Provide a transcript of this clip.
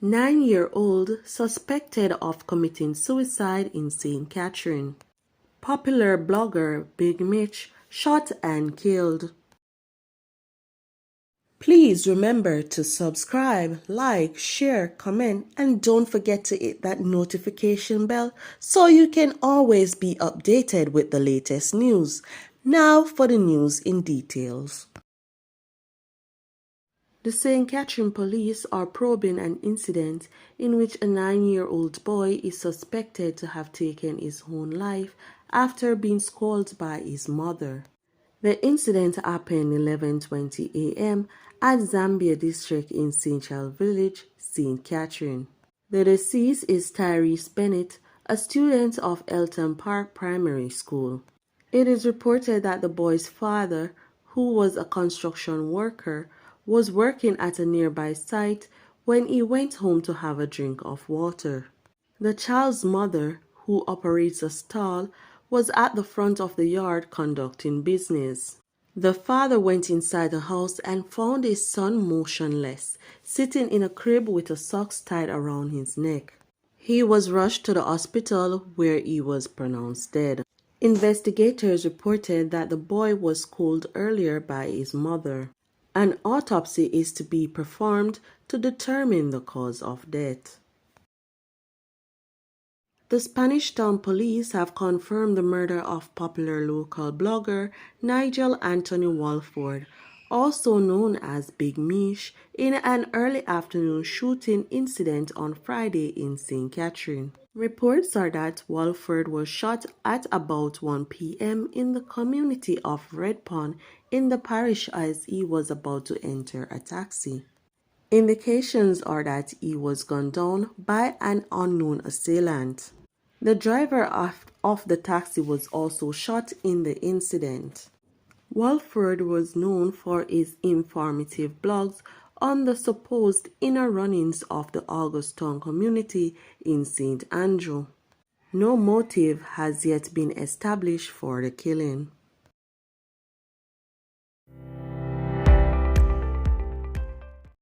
9-year-old suspected of committing suicide in St. Catherine. Popular blogger Big Mitch shot and killed. Please remember to subscribe, like, share, comment, and don't forget to hit that notification bell so you can always be updated with the latest news. Now for the news in details. The St. Catherine police are probing an incident in which a 9-year-old boy is suspected to have taken his own life after being scolded by his mother. The incident happened 11:20 a.m. at Zambia district in St. Charles Village, St. Catherine. The deceased is Tyrese Bennett, a student of Elton Park Primary School. It is reported that the boy's father, who was a construction worker, was working at a nearby site when he went home to have a drink of water. The child's mother, who operates a stall, was at the front of the yard conducting business. The father went inside the house and found his son motionless, sitting in a crib with a sock tied around his neck. He was rushed to the hospital where he was pronounced dead. Investigators reported that the boy was scolded earlier by his mother. An autopsy is to be performed to determine the cause of death. The Spanish Town police have confirmed the murder of popular local blogger Nigel Anthony Walford, also known as Big Mish, in an early afternoon shooting incident on Friday in St. Catherine. Reports are that Walford was shot at about 1 p.m. in the community of Red Pond in the parish as he was about to enter a taxi. Indications are that he was gunned down by an unknown assailant. The driver of the taxi was also shot in the incident. Walford was known for his informative blogs on the supposed inner runnings of the Augustown community in St. Andrew. No motive has yet been established for the killing.